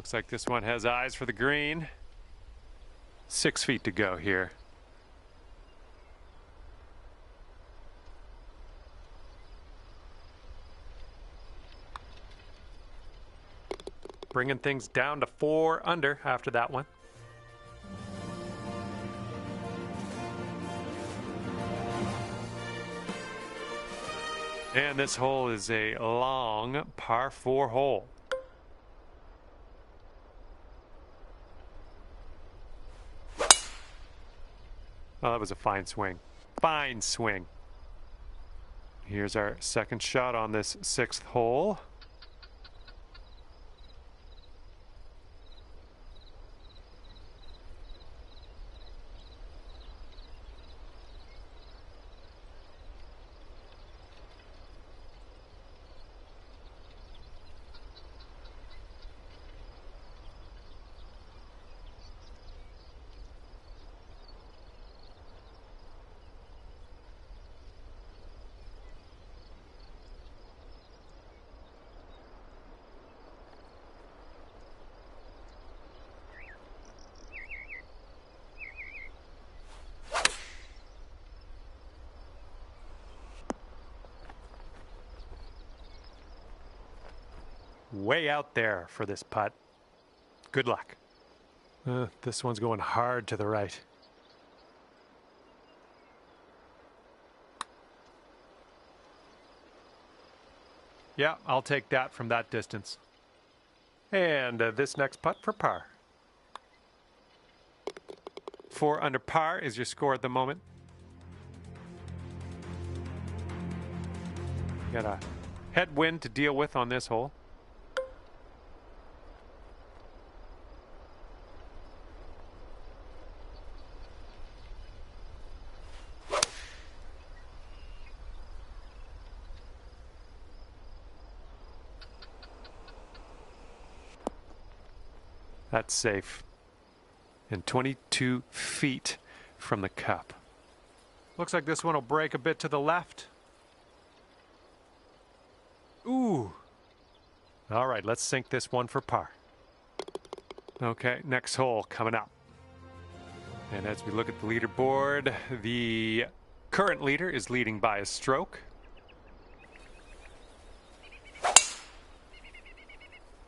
Looks like this one has eyes for the green. 6 feet to go here. Bringing things down to 4 under after that one. And this hole is a long par 4 hole. Oh, that was a fine swing. Fine swing. Here's our second shot on this 6th hole. Way out there for this putt. Good luck. This one's going hard to the right. Yeah, I'll take that from that distance. And this next putt for par. 4 under par is your score at the moment. Got a headwind to deal with on this hole. That's safe. And 22 feet from the cup. Looks like this one will break a bit to the left. Ooh. All right, let's sink this one for par. Okay, next hole coming up. And as we look at the leaderboard, the current leader is leading by a stroke.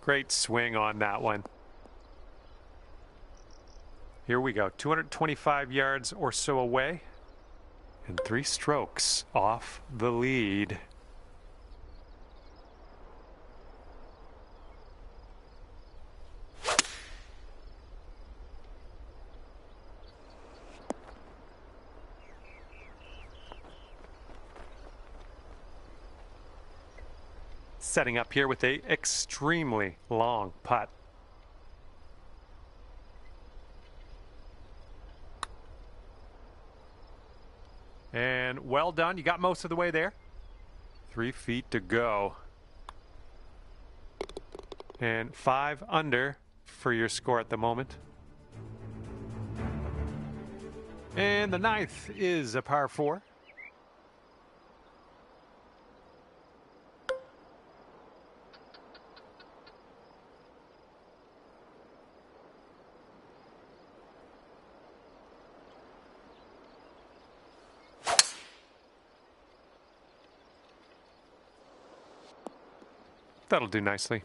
Great swing on that one. Here we go, 225 yards or so away, and 3 strokes off the lead. Setting up here with an extremely long putt. And well done. You got most of the way there. 3 feet to go. And 5 under for your score at the moment. And the 9th is a par 4. That'll do nicely.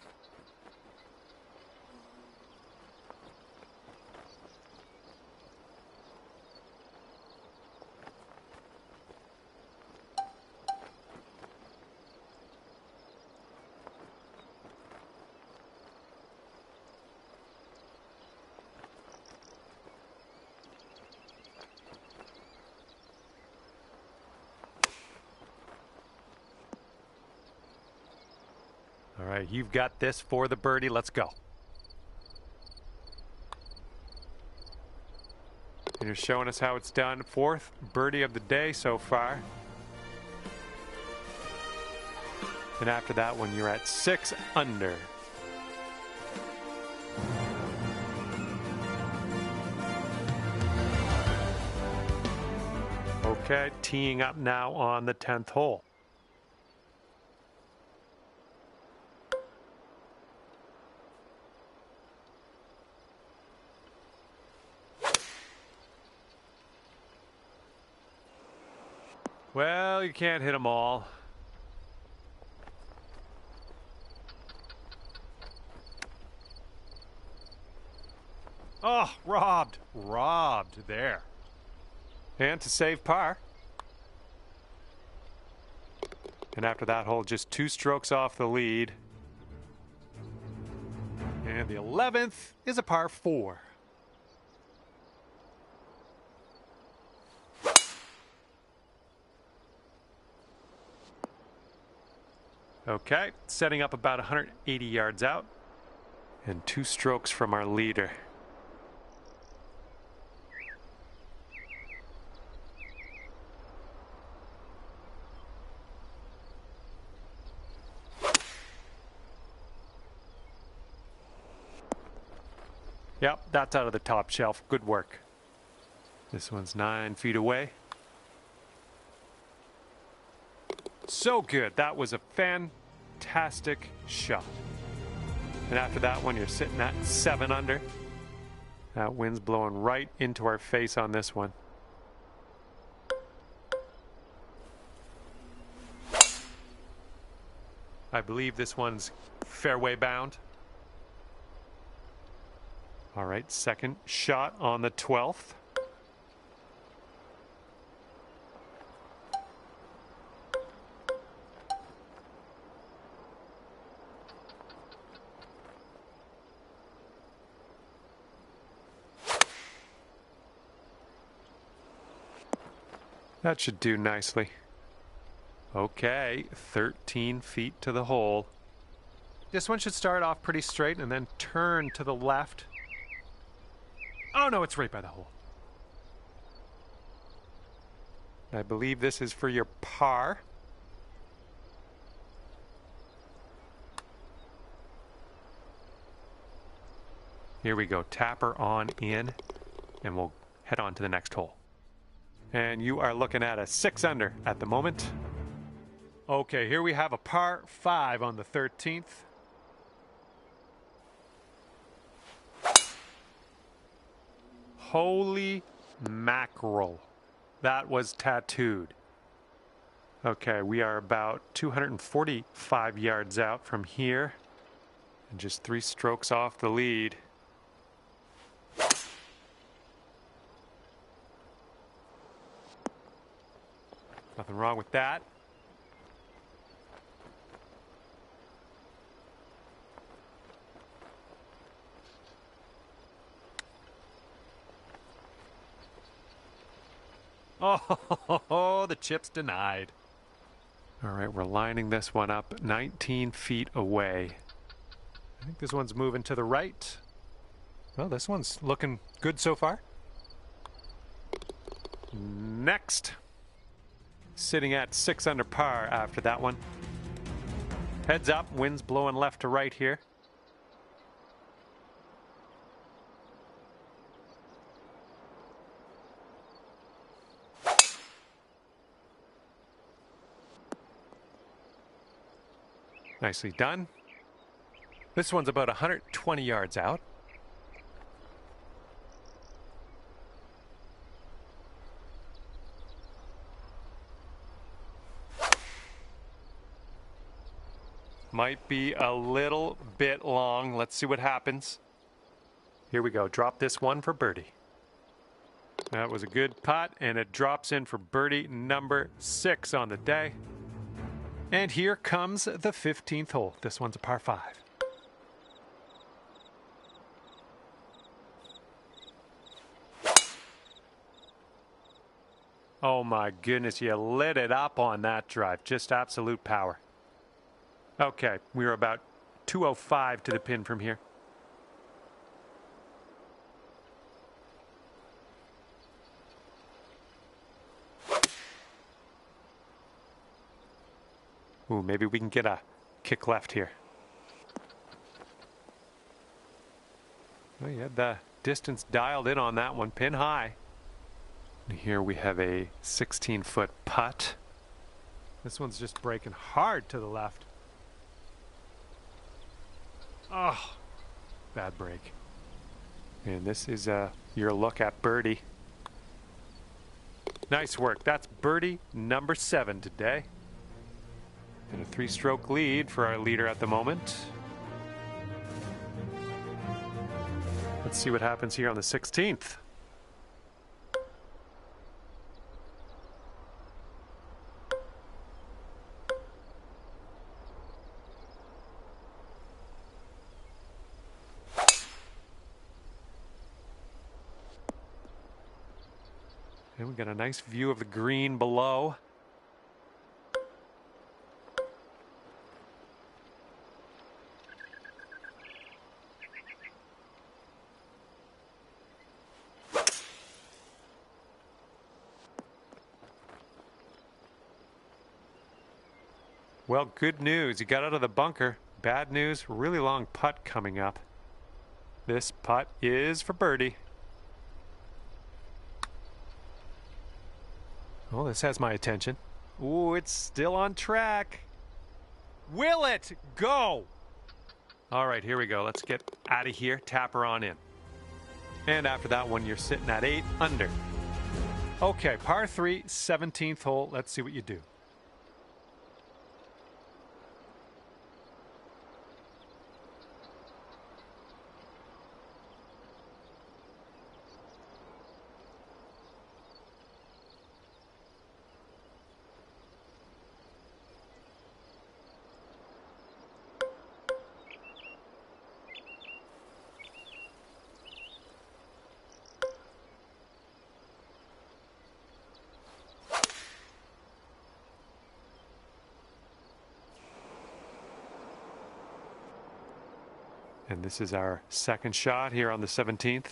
All right, you've got this for the birdie. Let's go. And you're showing us how it's done. 4th birdie of the day so far. And after that one, you're at 6 under. Okay, teeing up now on the 10th hole. Well, you can't hit them all. Oh, robbed. Robbed there. And to save par. And after that hole, just 2 strokes off the lead. And the 11th is a par 4. Okay, setting up about 180 yards out. And 2 strokes from our leader. Yep, that's out of the top shelf. Good work. This one's 9 feet away. So good. That was a fantastic shot. And after that one, you're sitting at 7 under. That wind's blowing right into our face on this one. I believe this one's fairway bound. All right, second shot on the 12th. That should do nicely. Okay, 13 feet to the hole. This one should start off pretty straight and then turn to the left. Oh no, it's right by the hole. I believe this is for your par. Here we go, tapper on in, and we'll head on to the next hole. And you are looking at a 6 under at the moment. Okay, here we have a par 5 on the 13th. Holy mackerel. That was tattooed. Okay, we are about 245 yards out from here. And just 3 strokes off the lead. Nothing wrong with that. Oh, the chip's denied. All right, we're lining this one up 19 feet away. I think this one's moving to the right. Well, this one's looking good so far. Next. Sitting at 6 under par after that one. Heads up, wind's blowing left to right here. Nicely done. This one's about 120 yards out. Might be a little bit long. Let's see what happens. Here we go. Drop this one for birdie. That was a good putt, and it drops in for birdie number 6 on the day. And here comes the 15th hole. This one's a par 5. Oh my goodness, you lit it up on that drive. Just absolute power. Okay, we're about 205 to the pin from here. Ooh, maybe we can get a kick left here. Well, you had the distance dialed in on that one, pin high. And here we have a 16-foot putt. This one's just breaking hard to the left. Oh, bad break. And this is your look at birdie. Nice work. That's birdie number 7 today. And a 3-stroke lead for our leader at the moment. Let's see what happens here on the 16th. And we got a nice view of the green below. Well, good news. You got out of the bunker. Bad news, really long putt coming up. This putt is for birdie. Oh, this has my attention. Ooh, it's still on track. Will it go? All right, here we go. Let's get out of here. Tap her on in. And after that one, you're sitting at 8 under. Okay, par 3, 17th hole. Let's see what you do. And this is our second shot here on the 17th.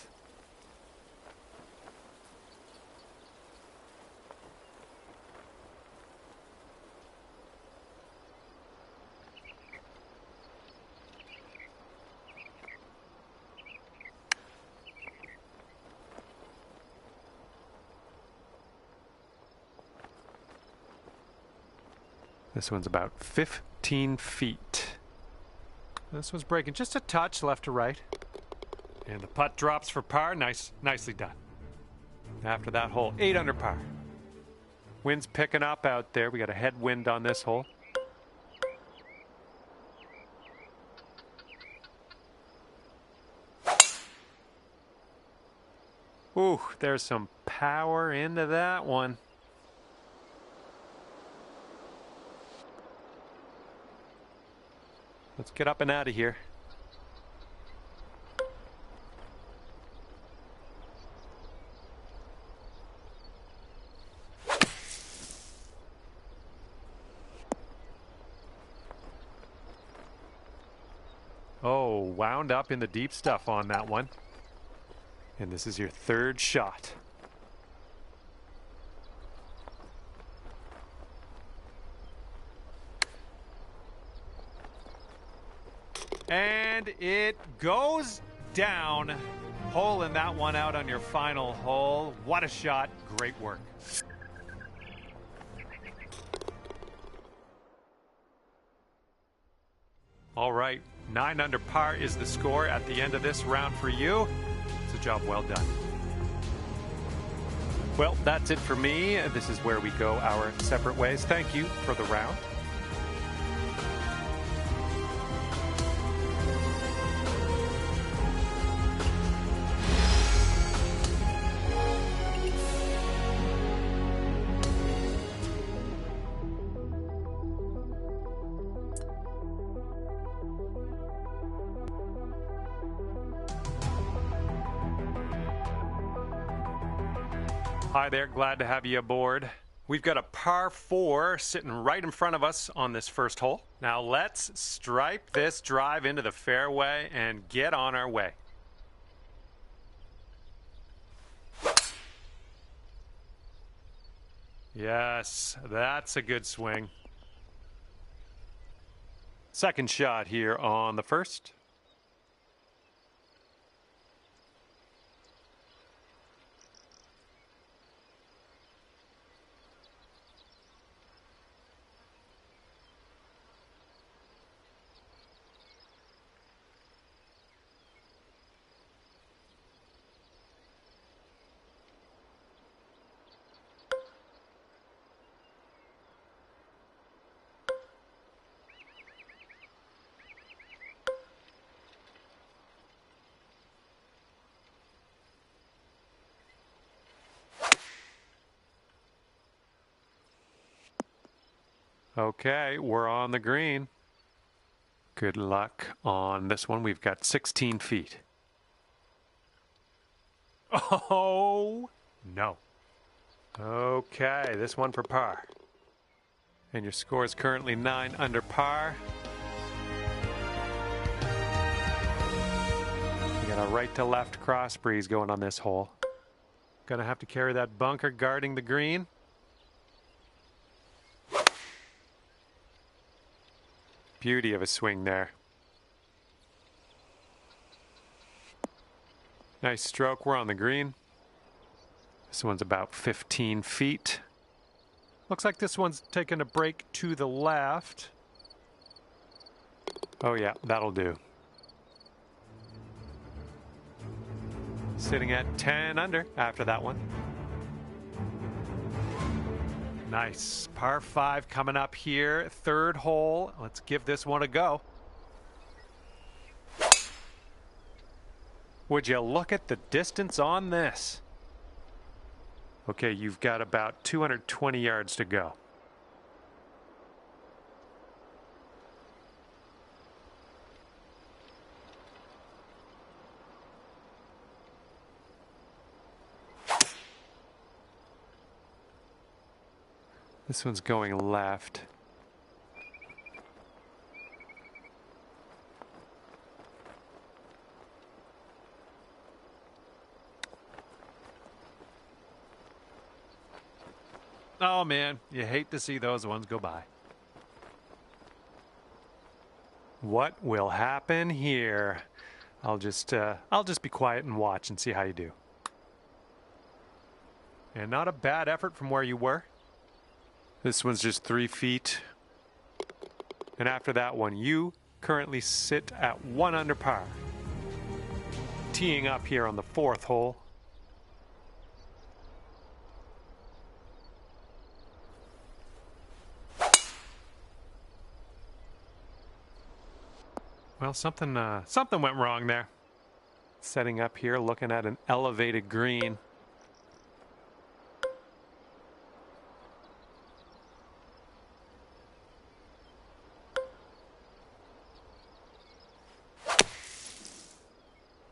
This one's about 15 feet. This one's breaking just a touch left to right. And the putt drops for par. Nicely done. After that hole, 8 under par. Wind's picking up out there. We got a headwind on this hole. Ooh, there's some power into that one. Let's get up and out of here. Oh, wound up in the deep stuff on that one. And this is your third shot. And it goes down. Holing that one out on your final hole. What a shot. Great work. All right, 9 under par is the score at the end of this round for you. It's a job well done. Well, that's it for me. This is where we go our separate ways. Thank you for the round. Hi there, glad to have you aboard. We've got a par 4 sitting right in front of us on this first hole. Now let's stripe this drive into the fairway and get on our way. Yes, that's a good swing. Second shot here on the first. Okay, we're on the green. Good luck on this one. We've got 16 feet. Oh, no. Okay, this one for par. And your score is currently 9 under par. You got a right to left cross breeze going on this hole. Gonna have to carry that bunker guarding the green. Beauty of a swing there. Nice stroke. We're on the green. This one's about 15 feet. Looks like this one's taking a break to the left. Oh yeah, that'll do. Sitting at 10 under after that one. Nice. Par 5 coming up here. Third hole. Let's give this one a go. Would you look at the distance on this? Okay, you've got about 220 yards to go. This one's going left. Oh man, you hate to see those ones go by. What will happen here? I'll just be quiet and watch and see how you do. And not a bad effort from where you were. This one's just 3 feet. And after that one, you currently sit at 1 under par. Teeing up here on the 4th hole. Well, something went wrong there. Setting up here, looking at an elevated green.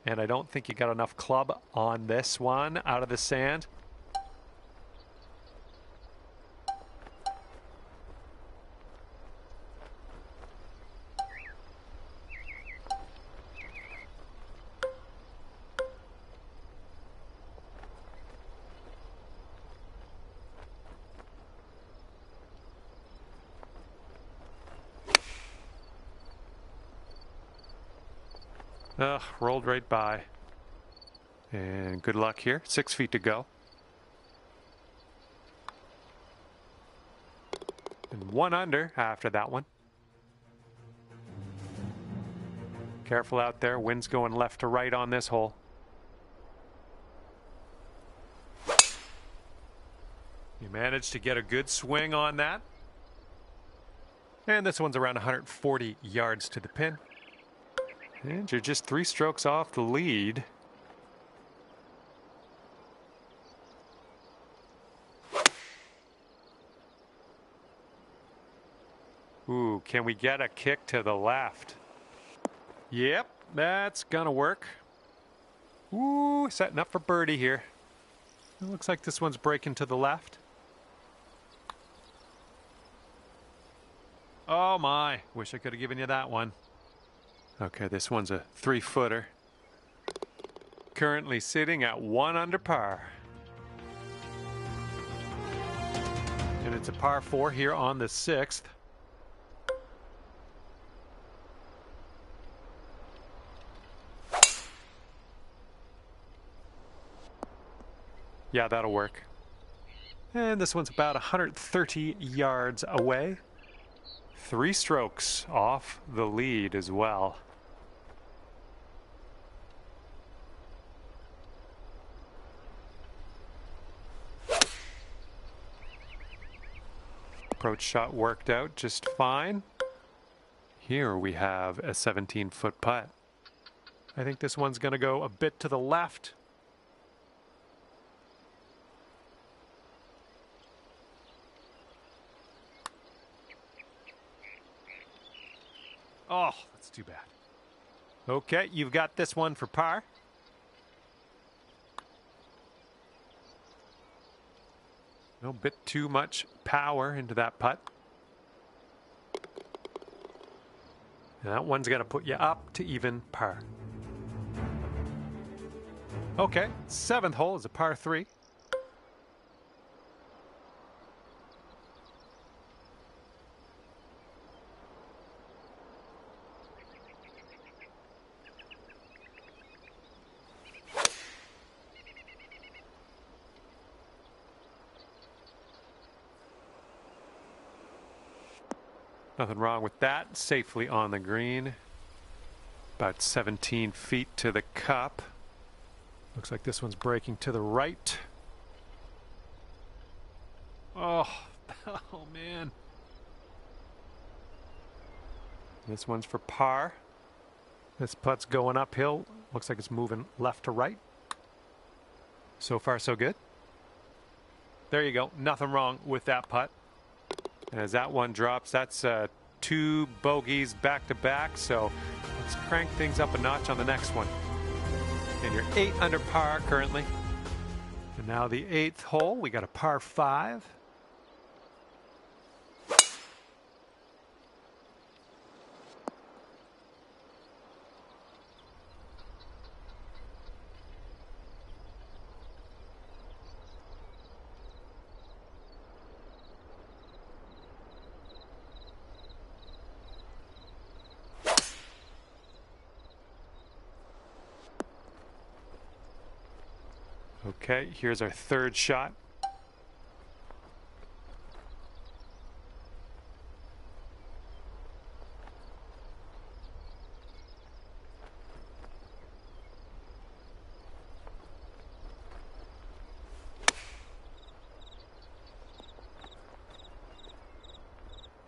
And I don't think you got enough club on this one out of the sand. Ugh, rolled right by. And good luck here. 6 feet to go. And 1 under after that one. Careful out there. Wind's going left to right on this hole. You managed to get a good swing on that. And this one's around 140 yards to the pin. And you're just 3 strokes off the lead. Ooh, can we get a kick to the left? Yep, that's gonna work. Ooh, setting up for birdie here. It looks like this one's breaking to the left. Oh my, wish I could have given you that one. Okay, this one's a 3-footer. Currently sitting at 1 under par. And it's a par 4 here on the 6th. Yeah, that'll work. And this one's about 130 yards away. 3 strokes off the lead as well. Approach shot worked out just fine. Here we have a 17-foot putt. I think this one's going to go a bit to the left. Oh, that's too bad. Okay, you've got this one for par. A bit too much power into that putt. And that one's going to put you up to even par. Okay, 7th hole is a par 3. Nothing wrong with that. Safely on the green. About 17 feet to the cup. Looks like this one's breaking to the right. Oh, oh man. This one's for par. This putt's going uphill. Looks like it's moving left to right. So far, so good. There you go. Nothing wrong with that putt. And as that one drops, that's 2 bogeys back to back. So let's crank things up a notch on the next one. And you're 8 under par currently. And now the 8th hole, we got a par 5. Okay, here's our 3rd shot.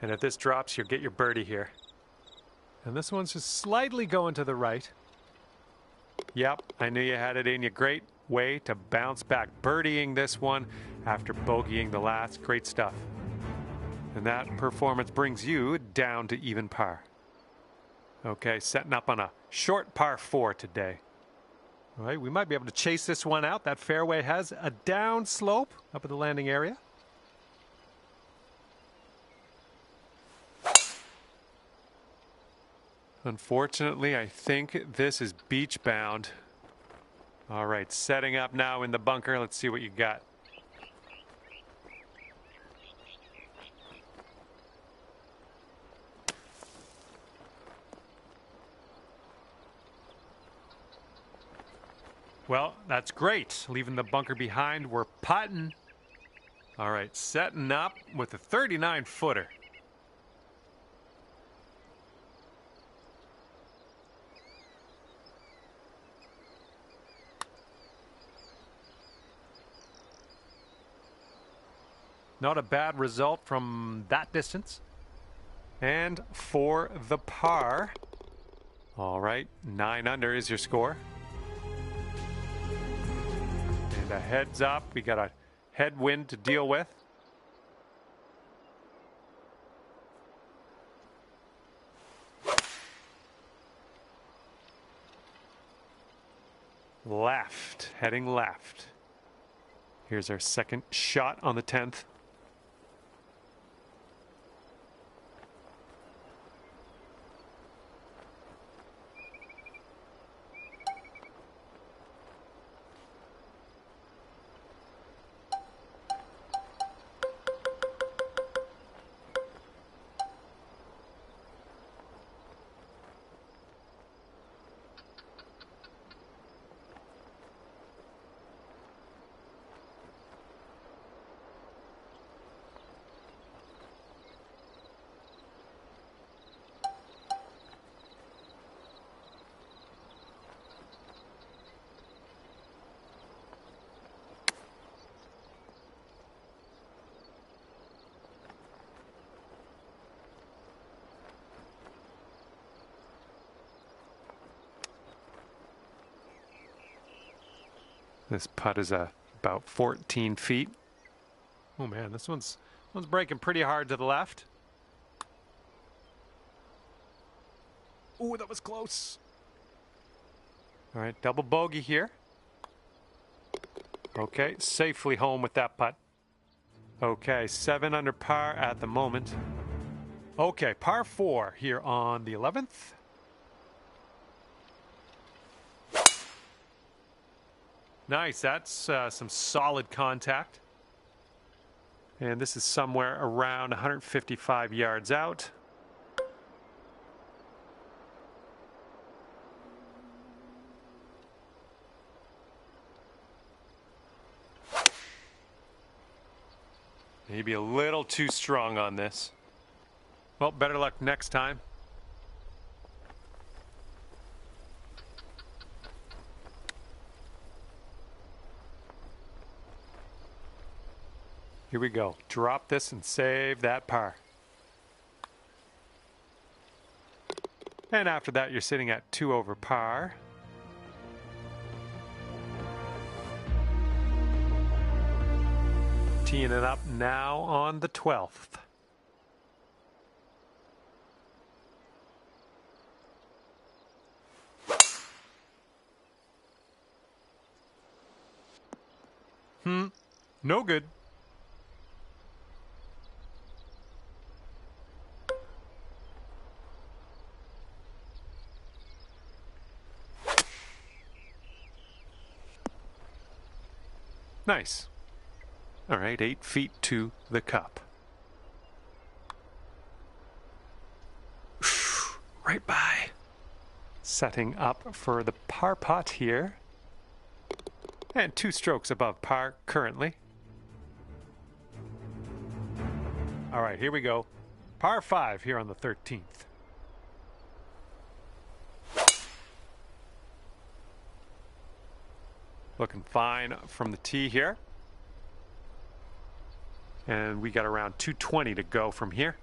And if this drops, you'll get your birdie here. And this one's just slightly going to the right. Yep, I knew you had it in you. Great way to bounce back. Birdieing this one after bogeying the last. Great stuff. And that performance brings you down to even par. Okay, setting up on a short par 4 today. All right, we might be able to chase this one out. That fairway has a down slope up at the landing area. Unfortunately, I think this is beach bound. All right, setting up now in the bunker. Let's see what you got. Well, that's great. Leaving the bunker behind. We're putting. All right, setting up with a 39-footer. Not a bad result from that distance. And for the par. All right, 9 under is your score. And a heads up, we got a headwind to deal with. Left, heading left. Here's our second shot on the 10th. This putt is about 14 feet. Oh man, this one's breaking pretty hard to the left. Ooh, that was close. All right, double bogey here. Okay, safely home with that putt. Okay, 7 under par at the moment. Okay, par 4 here on the 11th. Nice, that's some solid contact. And this is somewhere around 155 yards out. Maybe a little too strong on this. Well, better luck next time. Here we go. Drop this and save that par. And after that, you're sitting at 2 over par. Teeing it up now on the 12th. No good. Nice. All right, 8 feet to the cup. Right by. Setting up for the par putt here. And 2 strokes above par currently. All right, here we go. Par 5 here on the 13th. Looking fine from the tee here. And we got around 220 to go from here.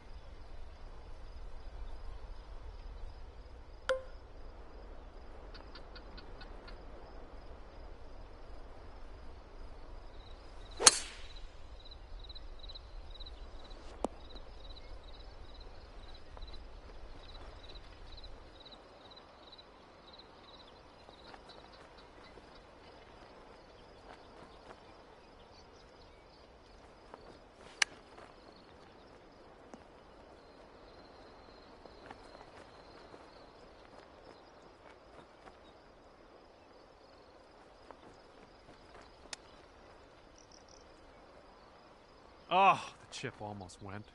Oh, the chip almost went.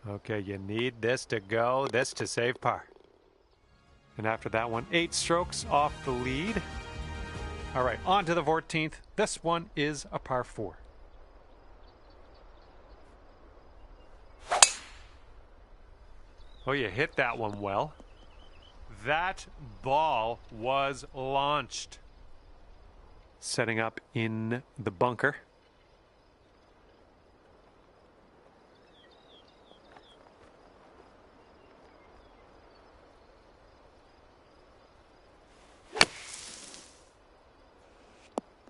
Okay, you need this to go, this to save par. And after that one, 8 strokes off the lead. All right, on to the 14th. This one is a par 4. Oh, you hit that one well. That ball was launched. Setting up in the bunker.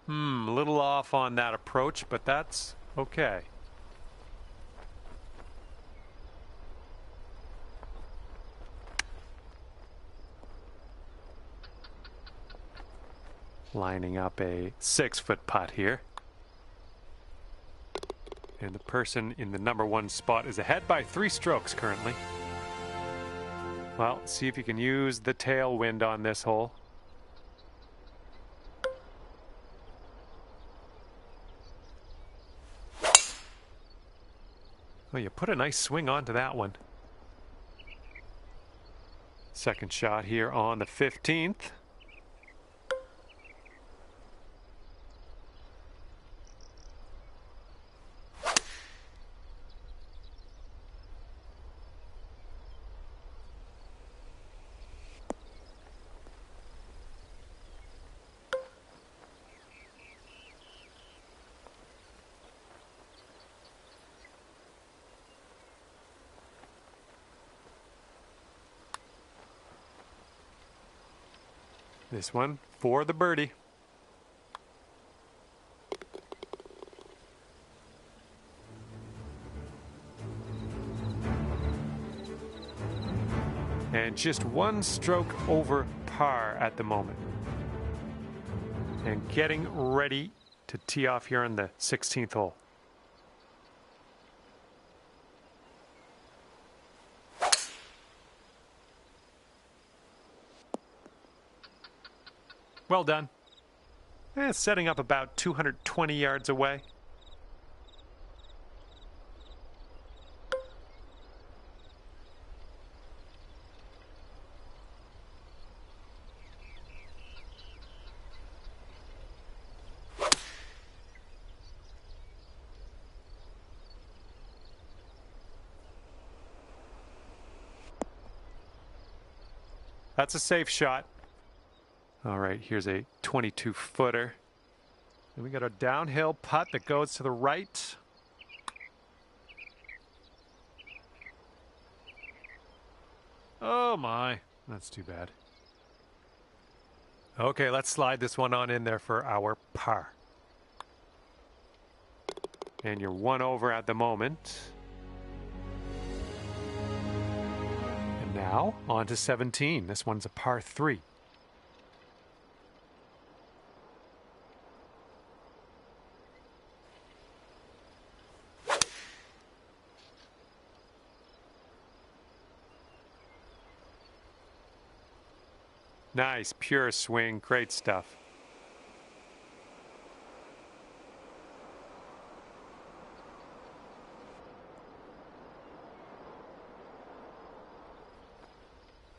A little off on that approach, but that's okay. Lining up a 6-foot putt here. And the person in the number 1 spot is ahead by 3 strokes currently. Well, see if you can use the tailwind on this hole. Well, you put a nice swing onto that one. Second shot here on the 15th. This one for the birdie. And and just one stroke over par at the moment. And getting ready to tee off here on the 16th hole. Well done. Setting up about 220 yards away. That's a safe shot. All right, here's a 22-footer. Then we got a downhill putt that goes to the right. Oh my, that's too bad. Okay, let's slide this one on in there for our par. And you're one over at the moment. And now on to 17. This one's a par 3. Nice, pure swing, great stuff.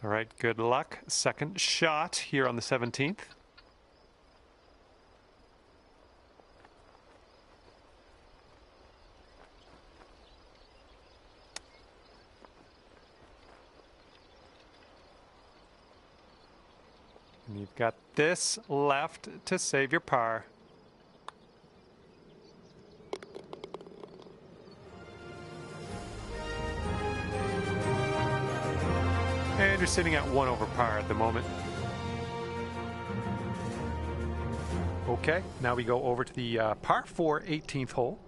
All right, good luck. Second shot here on the 17th. And you've got this left to save your par. And you're sitting at 1 over par at the moment. Okay, now we go over to the par 4 18th hole.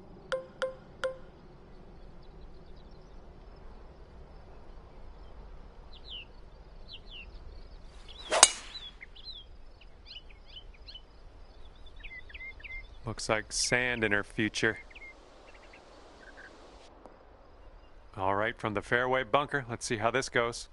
Looks like sand in her future. All right, from the fairway bunker, let's see how this goes.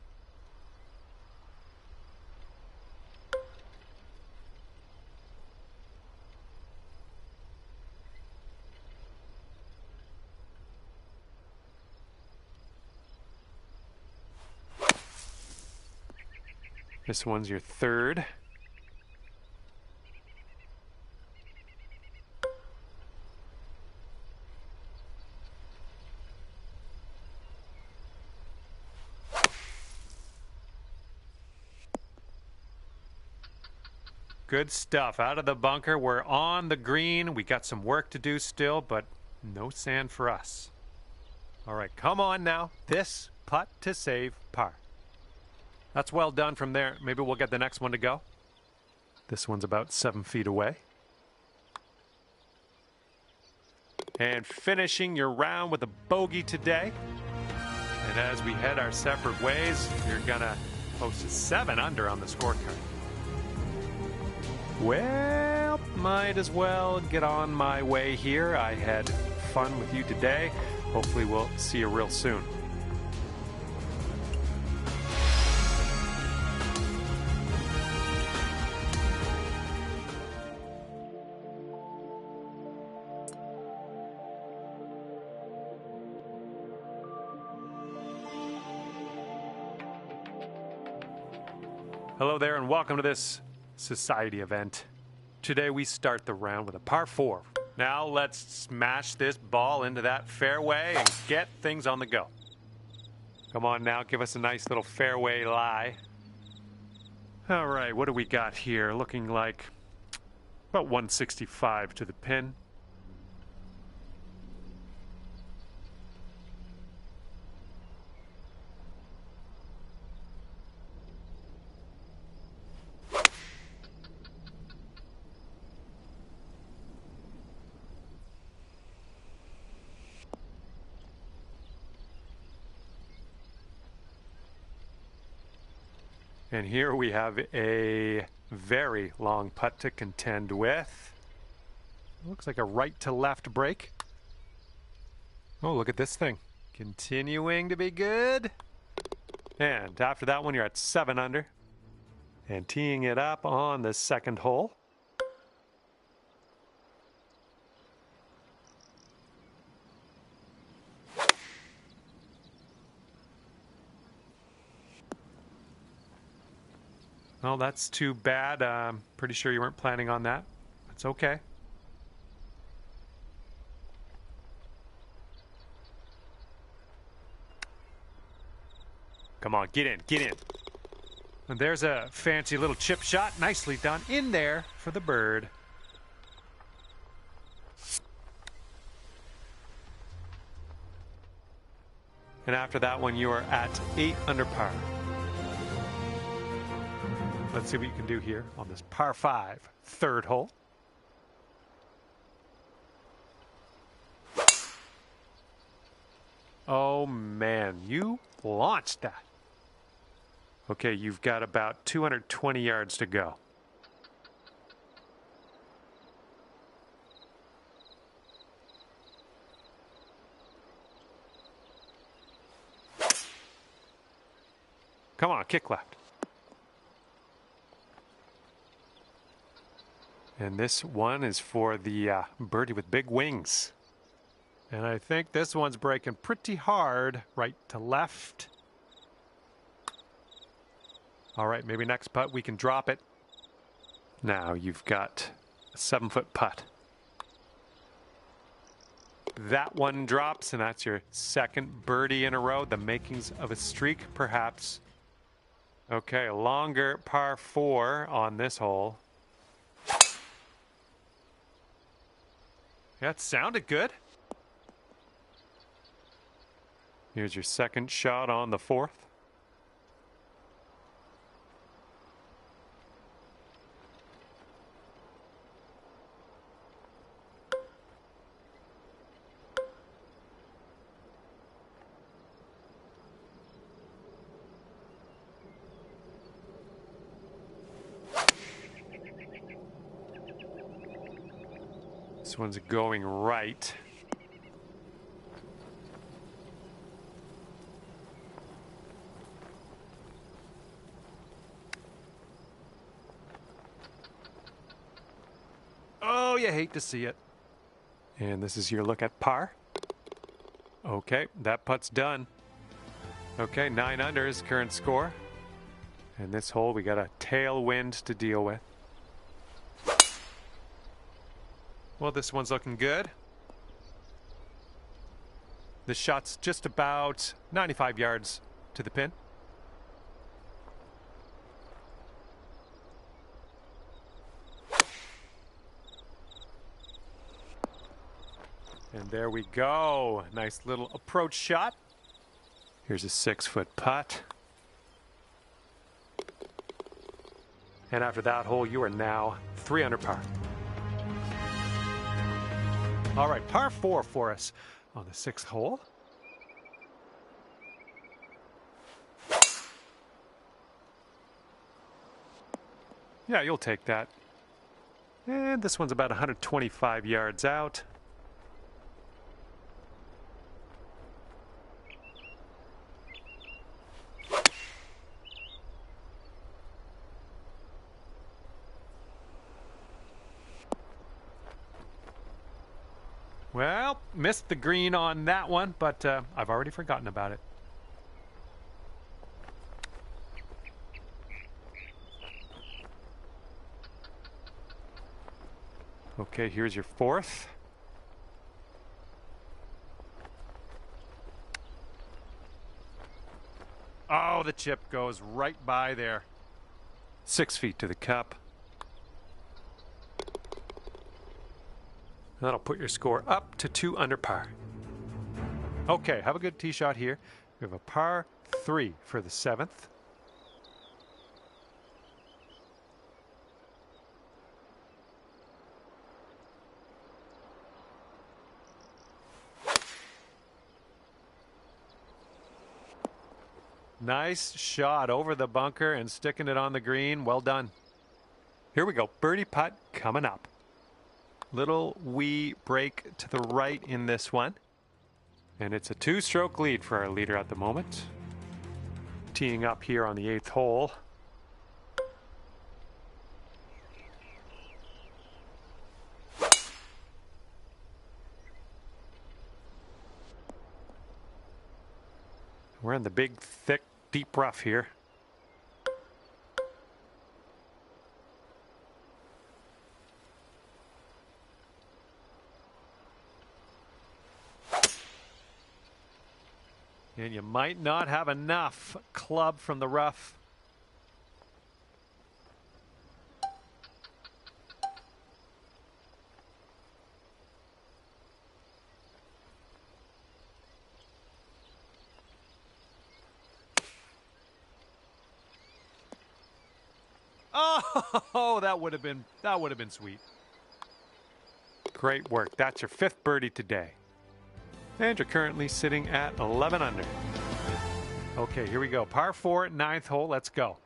This one's your third. Good stuff. Out of the bunker. We're on the green. We got some work to do still, but no sand for us. All right, come on now. This putt to save par. That's well done from there. Maybe we'll get the next one to go. This one's about 7 feet away. And finishing your round with a bogey today. And as we head our separate ways, you're gonna post a 7 under on the scorecard. Well, might as well get on my way here. I had fun with you today. Hopefully we'll see you real soon. Hello there and welcome to this society event. Today we start the round with a par 4. Now let's smash this ball into that fairway and get things on the go. Come on now, give us a nice little fairway lie. All right, what do we got here? Looking like about 165 to the pin. And here we have a very long putt to contend with. Looks like a right to left break. Oh, look at this thing. Continuing to be good. And after that one, you're at 7 under. And teeing it up on the second hole. Well, that's too bad. I'm pretty sure you weren't planning on that. That's okay. Come on, get in, get in. And there's a fancy little chip shot. Nicely done in there for the bird. And after that one, you are at 8 under par. Let's see what you can do here on this par 5, third hole. Oh man, you launched that. Okay, you've got about 220 yards to go. Come on, kick left. And this one is for the birdie with big wings. And I think this one's breaking pretty hard, right to left. All right, maybe next putt we can drop it. Now you've got a 7-foot putt. That one drops, and that's your second birdie in a row, the makings of a streak, perhaps. Okay, a longer par 4 on this hole. That sounded good. Here's your second shot on the 4th. This one's going right. Oh, you hate to see it. And this is your look at par. Okay, that putt's done. Okay, 9 under is current score. And this hole, we got a tailwind to deal with. Well, this one's looking good. This shot's just about 95 yards to the pin. And there we go. Nice little approach shot. Here's a 6-foot putt. And after that hole, you are now 3 under par. All right, par 4 for us on the 6th hole. Yeah, you'll take that. And this one's about 125 yards out. Well, missed the green on that one, but I've already forgotten about it. Okay, here's your 4th. Oh, the chip goes right by there. 6 feet to the cup. That'll put your score up to 2 under par. Okay, have a good tee shot here. We have a par 3 for the 7th. Nice shot over the bunker and sticking it on the green. Well done. Here we go. Birdie putt coming up. Little wee break to the right in this one. And it's a 2-stroke lead for our leader at the moment. Teeing up here on the 8th hole. We're in the big, thick, deep rough here. And you might not have enough club from the rough. Oh, that would have been sweet. Great work. That's your 5th birdie today. And you're currently sitting at 11 under. Okay, here we go. Par 4, 9th hole. Let's go.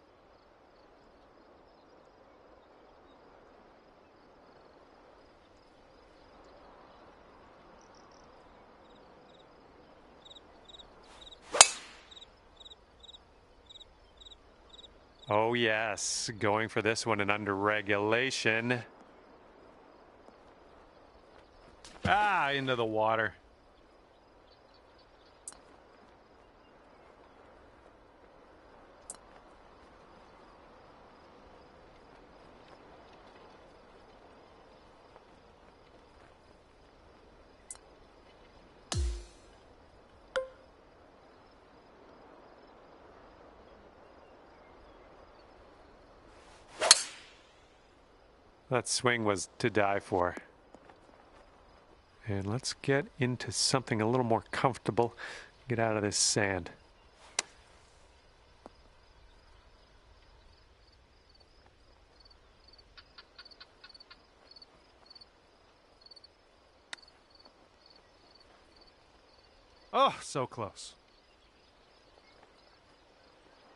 Oh, yes. Going for this one and under regulation. Ah, into the water. That swing was to die for. And let's get into something a little more comfortable. Get out of this sand. Oh, so close.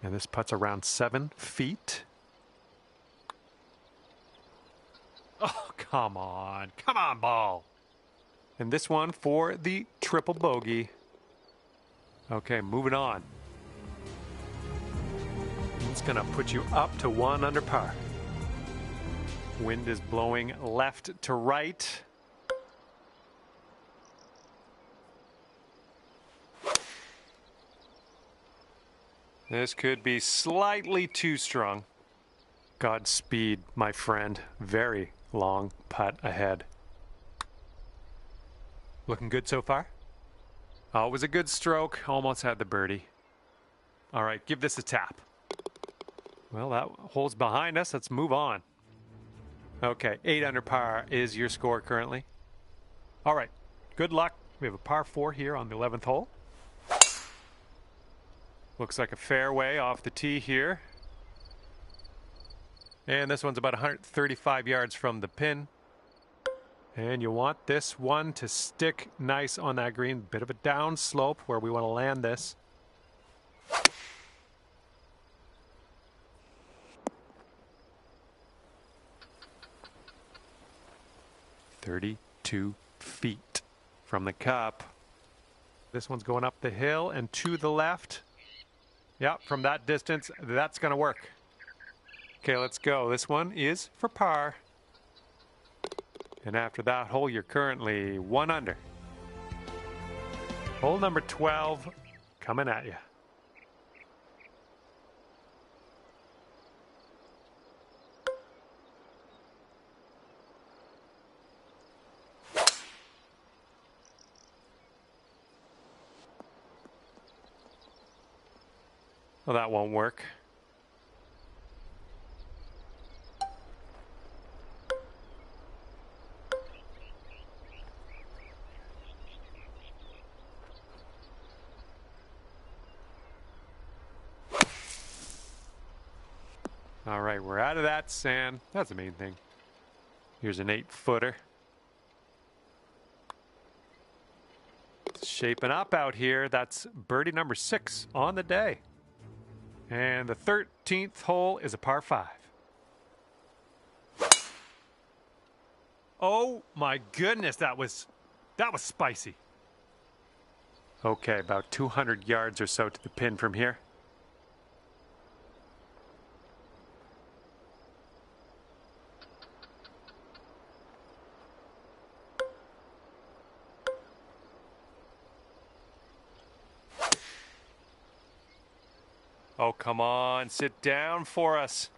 And this putt's around 7 feet. Oh, come on. Come on, ball. And this one for the triple bogey. Okay, moving on. It's going to put you up to 1 under par. Wind is blowing left to right. This could be slightly too strong. Godspeed, my friend. Very long putt ahead. Looking good so far? Oh, it was a good stroke. Almost had the birdie. All right, give this a tap. Well, that hole's behind us. Let's move on. Okay, 8 under par is your score currently. All right, good luck. We have a par 4 here on the 11th hole. Looks like a fairway off the tee here. And this one's about 135 yards from the pin. And you want this one to stick nice on that green. Bit of a down slope where we want to land this. "32 feet from the cup." This one's going up the hill and to the left. Yep, from that distance, that's going to work. Okay, let's go. This one is for par. And after that hole, you're currently 1 under. Hole number 12 coming at you. Well, that won't work. All right, we're out of that sand. That's the main thing. Here's an 8-footer. It's shaping up out here. That's birdie number 6 on the day. And the 13th hole is a par 5. Oh my goodness, that was spicy. Okay, about 200 yards or so to the pin from here. Oh, come on, sit down for us.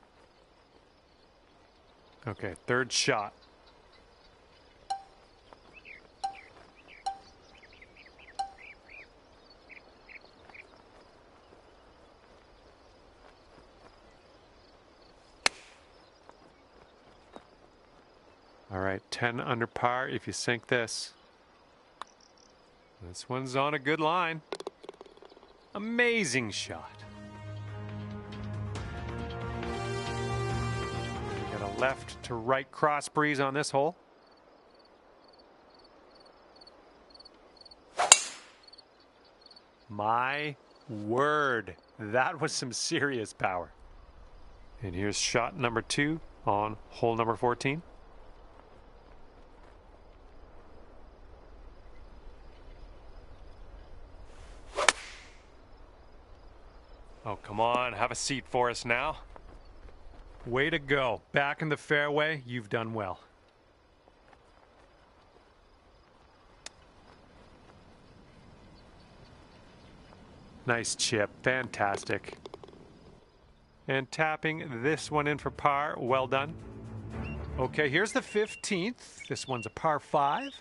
Okay, third shot. All right, 10 under par if you sink this. This one's on a good line. Amazing shot. We got a left to right cross breeze on this hole. My word, that was some serious power. And here's shot number 2 on hole number 14. Oh, come on, have a seat for us now. Way to go. Back in the fairway, you've done well. Nice chip, fantastic. And tapping this one in for par, well done. Okay, here's the 15th. This one's a par 5.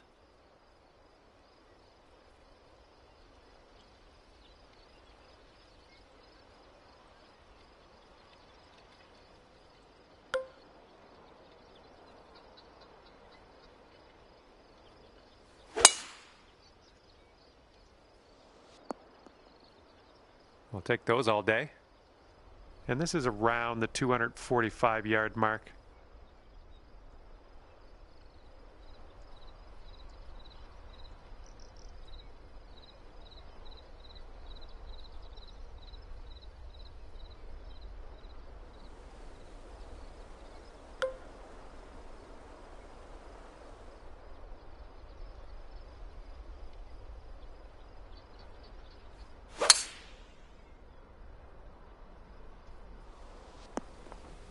We'll take those all day. And this is around the 245-yard mark.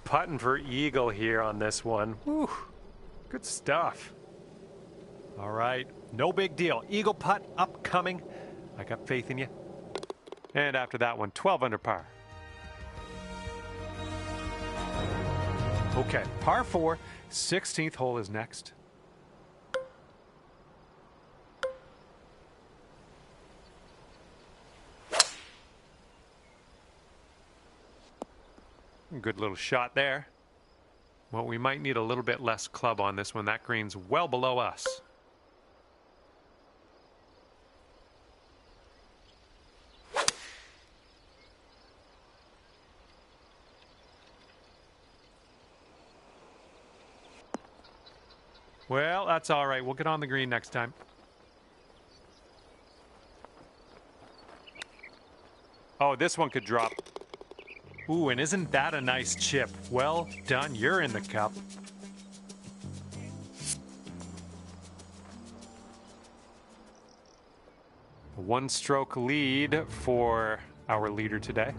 Putting for eagle here on this one. Whew, good stuff. All right, no big deal. Eagle putt upcoming. I got faith in you. And after that one, 12 under par. Okay, par 4, 16th hole is next. Good little shot there. Well, we might need a little bit less club on this one. That green's well below us. Well, that's all right. We'll get on the green next time. Oh, this one could drop. Ooh, and isn't that a nice chip? Well done. You're in the cup. A one-stroke lead for our leader today.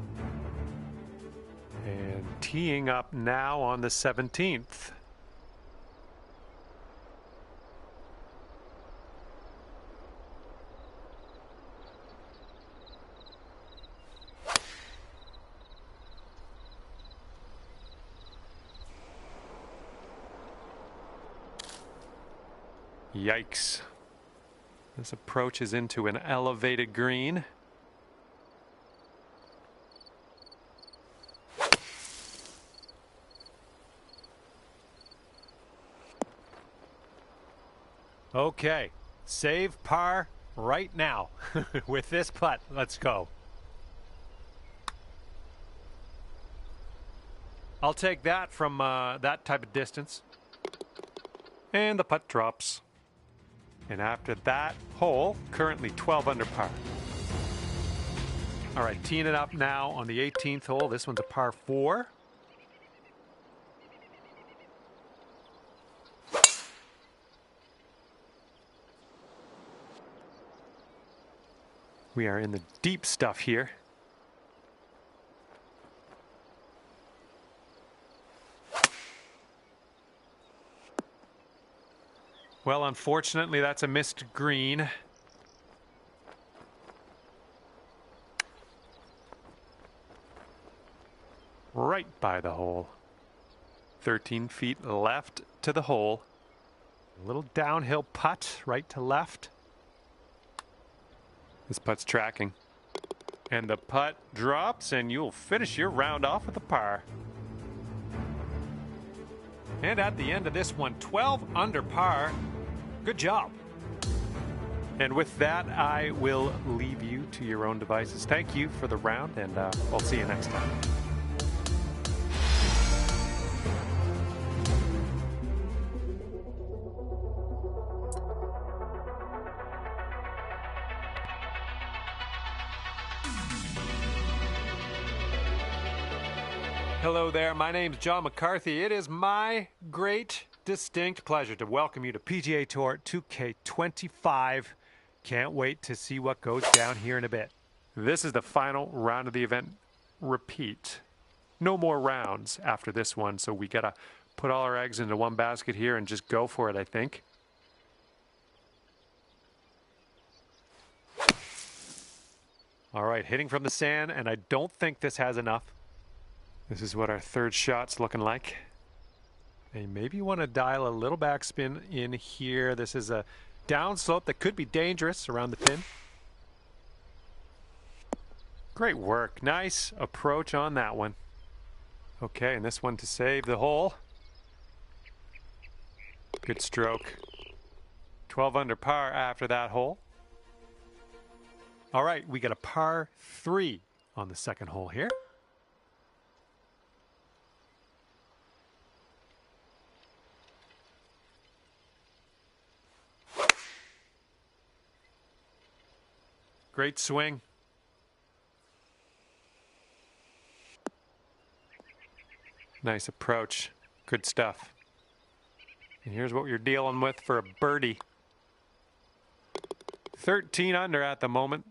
And teeing up now on the 17th. Yikes. This approaches into an elevated green. Okay, save par right now with this putt. Let's go. I'll take that from that type of distance. And the putt drops. And after that hole, currently 12 under par. All right, teeing it up now on the 18th hole. This one's a par 4. We are in the deep stuff here. Well, unfortunately, that's a missed green. Right by the hole. 13 feet left to the hole. A little downhill putt right to left. This putt's tracking. And the putt drops, and you'll finish your round off with a par. And at the end of this one, 12 under par. Good job. And with that, I will leave you to your own devices. Thank you for the round, and I'll see you next time. Hello there, my name's John McCarthy. It is my great, distinct pleasure to welcome you to PGA Tour 2K25. Can't wait to see what goes down here in a bit. This is the final round of the event. Repeat. No more rounds after this one, so we gotta put all our eggs into one basket here and just go for it, I think. All right, hitting from the sand, and I don't think this has enough. This is what our third shot's looking like. And maybe you want to dial a little backspin in here. This is a downslope that could be dangerous around the pin. Great work. Nice approach on that one. Okay, and this one to save the hole. Good stroke. 12 under par after that hole. All right, we got a par 3 on the second hole here. Great swing. Nice approach. Good stuff. And here's what you're dealing with for a birdie. 13 under at the moment.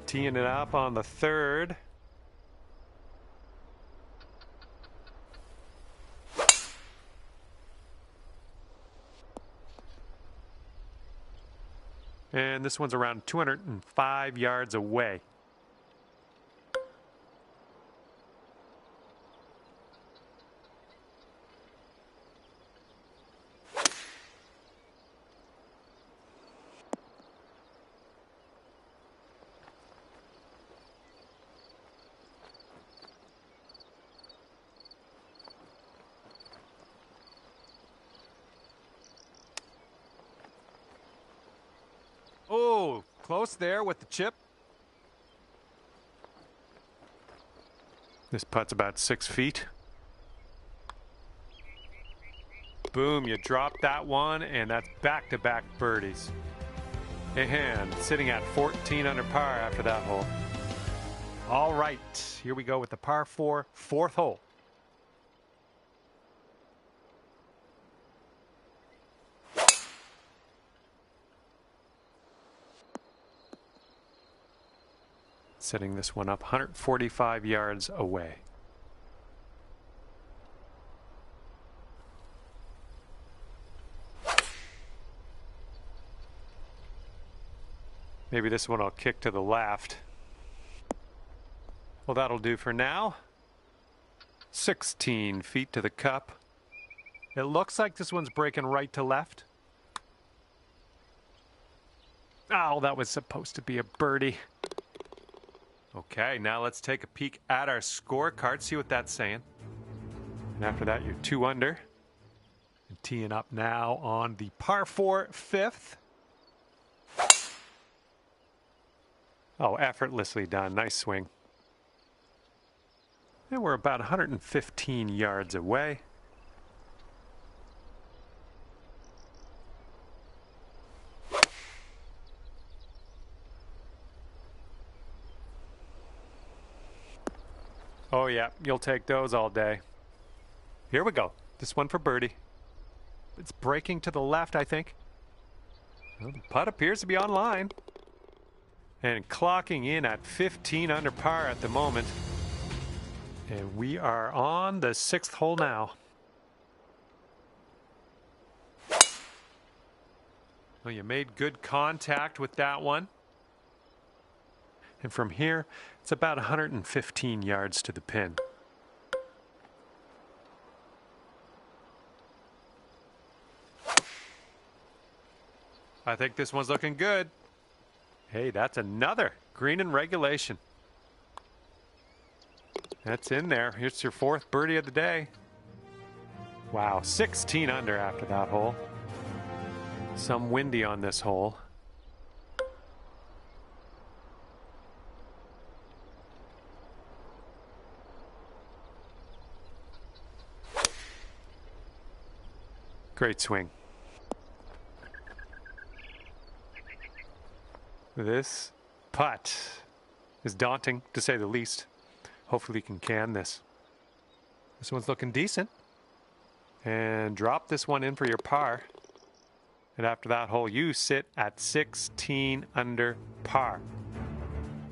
Teeing it up on the third. And this one's around 205 yards away. Oh, close there with the chip. This putt's about 6 feet. Boom, you drop that one, and that's back-to-back birdies. And sitting at 14 under par after that hole. All right, here we go with the par 4, fourth hole. Setting this one up 145 yards away. Maybe this one I'll kick to the left. Well, that'll do for now. 16 feet to the cup. It looks like this one's breaking right to left. Oh, that was supposed to be a birdie. Okay, now let's take a peek at our scorecard, see what that's saying. And after that, you're 2 under. And teeing up now on the par 4 fifth. Oh, effortlessly done. Nice swing. And we're about 115 yards away. Oh yeah, you'll take those all day. Here we go. This one for birdie. It's breaking to the left, I think. Well, the putt appears to be on line. And clocking in at 15 under par at the moment. And we are on the 6th hole now. Well, you made good contact with that one. And from here, it's about 115 yards to the pin. I think this one's looking good. Hey, that's another green in regulation. That's in there. Here's your 4th birdie of the day. Wow, 16 under after that hole. Some windy on this hole. Great swing. This putt is daunting, to say the least. Hopefully you can this. This one's looking decent. And drop this one in for your par. And after that hole, you sit at 16 under par.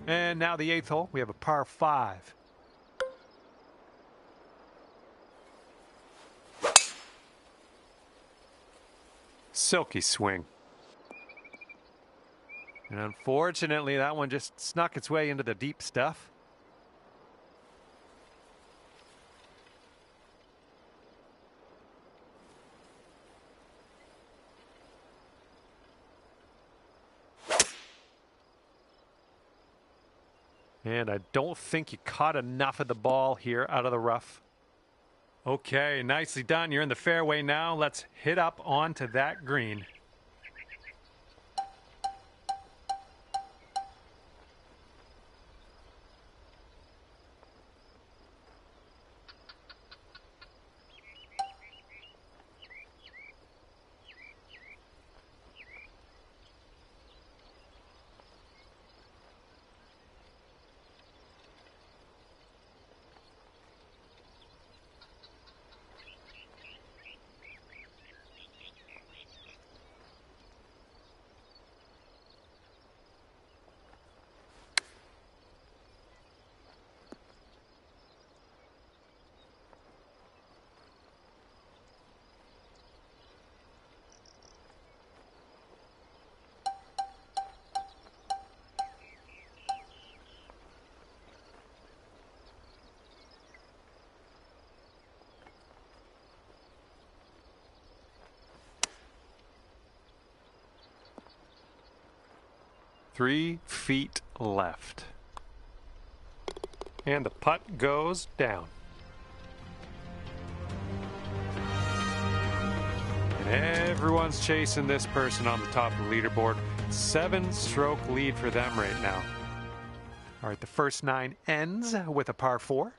And now the 8th hole, we have a par 5. Silky swing. And unfortunately, that one just snuck its way into the deep stuff. And I don't think you caught enough of the ball here out of the rough. Okay, nicely done. You're in the fairway now. Let's hit up onto that green. Three feet left. And the putt goes down. And everyone's chasing this person on the top of the leaderboard. 7-stroke lead for them right now. All right, the first 9 ends with a par 4.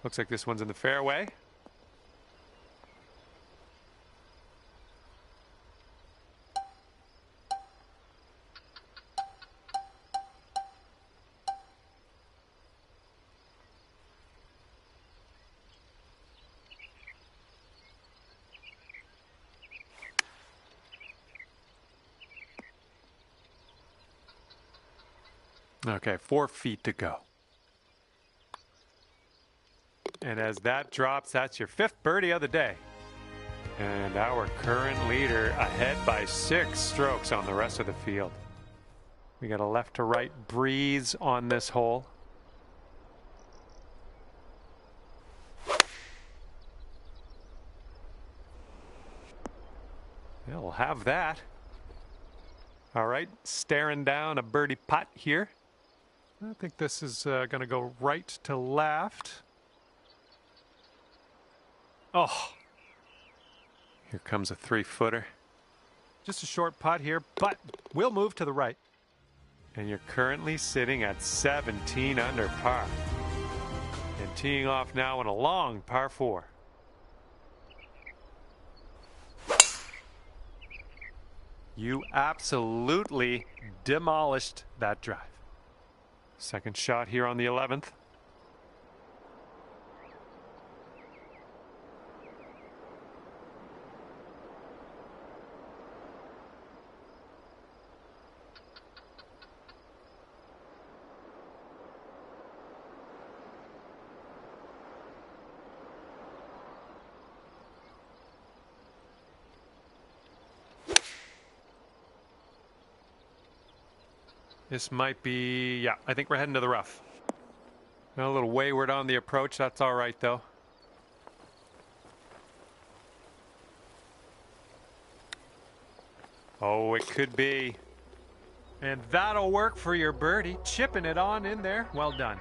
Looks like this one's in the fairway. Okay, 4 feet to go. And as that drops, that's your 5th birdie of the day. And our current leader ahead by 6 strokes on the rest of the field. We got a left to right breeze on this hole. Yeah, we'll have that. All right, staring down a birdie putt here. I think this is going to go right to left. Oh, here comes a 3-footer. Just a short putt here, but we'll move to the right. And you're currently sitting at 17 under par. And teeing off now on a long par 4. You absolutely demolished that drive. Second shot here on the 11th. This might be, yeah, I think we're heading to the rough. A little wayward on the approach. That's all right, though. Oh, it could be. And that'll work for your birdie. Chipping it on in there. Well done.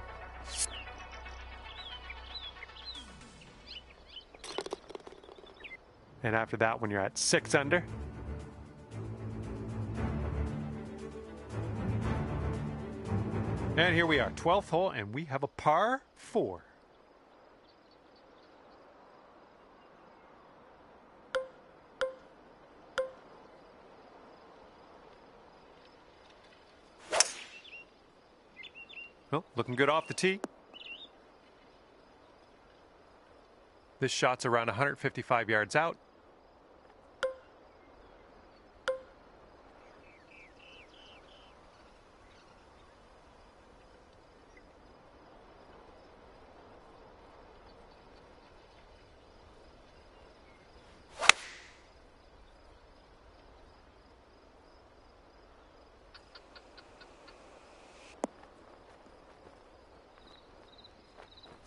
And after that, when you're at 6 under, and here we are, 12th hole, and we have a par 4. Well, looking good off the tee. This shot's around 155 yards out.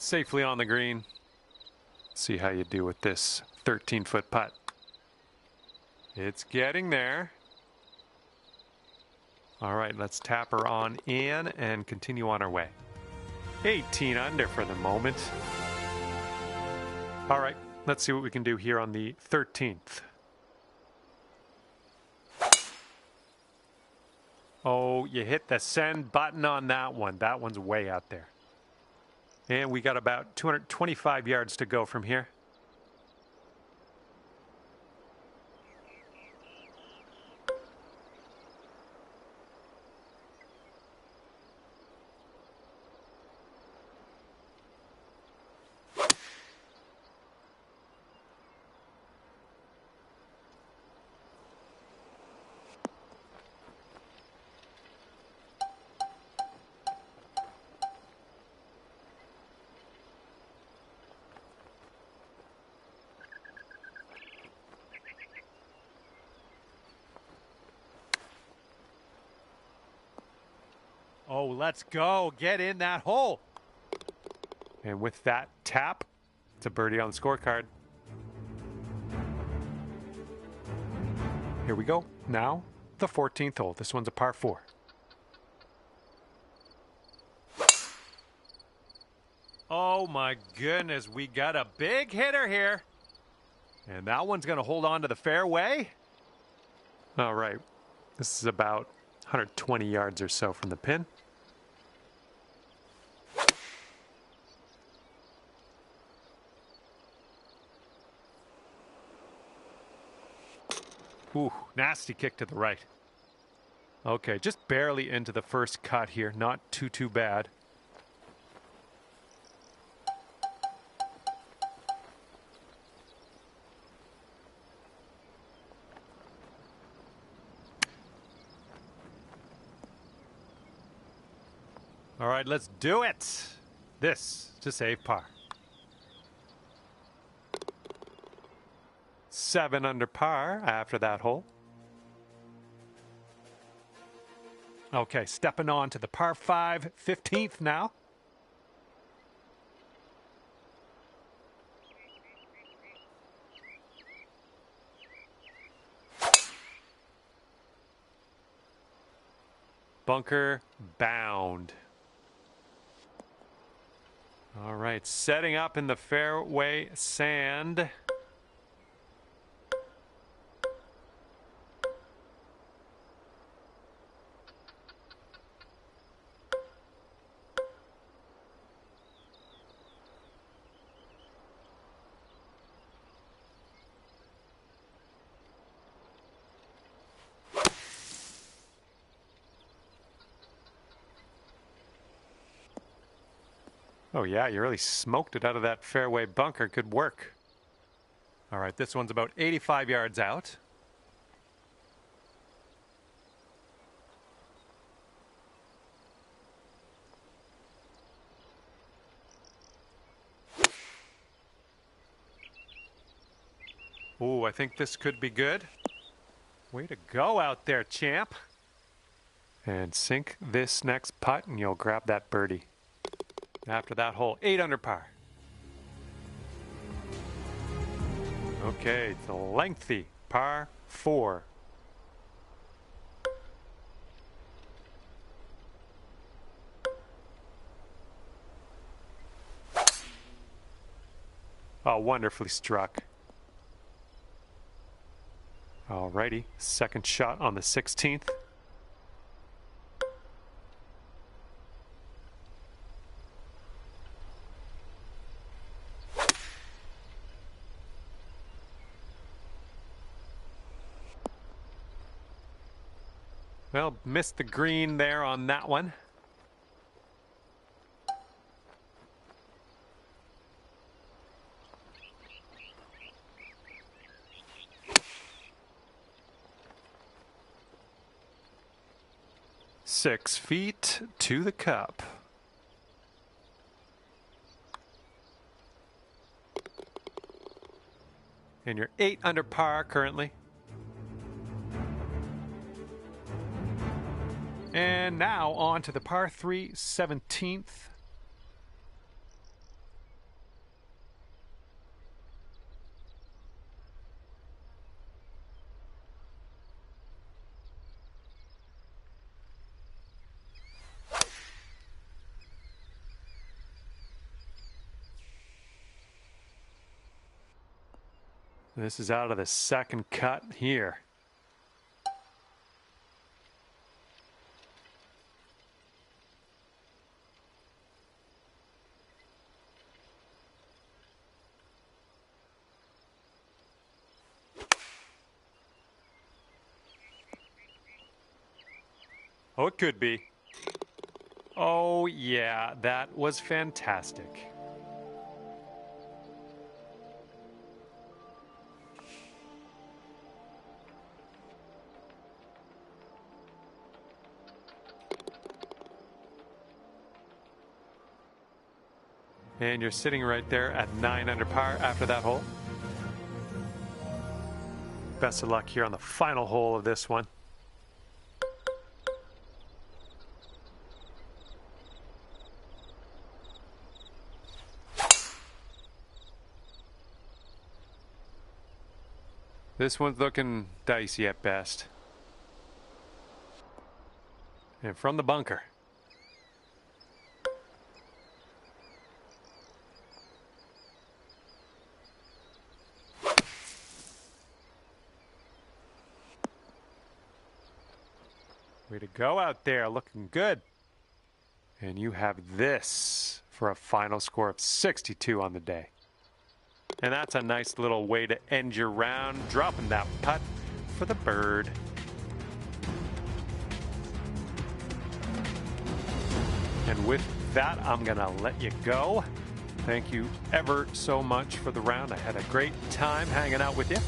Safely on the green. See how you do with this 13-foot putt. It's getting there. All right, let's tap her on in and continue on our way. 18 under for the moment. All right, let's see what we can do here on the 13th. Oh, you hit the send button on that one. That one's way out there. And we got about 225 yards to go from here. Oh, let's go. Get in that hole. And with that tap, it's a birdie on the scorecard. Here we go. Now, the 14th hole. This one's a par 4. Oh my goodness, we got a big hitter here. And that one's going to hold on to the fairway. All right. This is about 120 yards or so from the pin. Ooh, nasty kick to the right. Okay, just barely into the first cut here. Not too bad. All right, let's do it. This to save par. 7 under par after that hole. Okay, stepping on to the par 5, 15th now. Bunker bound. All right, setting up in the fairway sand. Oh yeah, you really smoked it out of that fairway bunker. Good work. All right, this one's about 85 yards out. Ooh, I think this could be good. Way to go out there, champ. And sink this next putt and you'll grab that birdie. After that hole, 8 under par. Okay, it's a lengthy par 4. Oh, wonderfully struck. Alrighty, second shot on the 16th. Well, missed the green there on that one. Six feet to the cup. And you're 8 under par currently. And now on to the par 3 17th. This is out of the second cut here. Oh, it could be. Oh, yeah, that was fantastic. And you're sitting right there at 9 under par after that hole. Best of luck here on the final hole of this one. This one's looking dicey at best. And from the bunker. Way to go out there, looking good. And you have this for a final score of 62 on the day. And that's a nice little way to end your round, dropping that putt for the bird. And with that, I'm gonna let you go. Thank you ever so much for the round. I had a great time hanging out with you.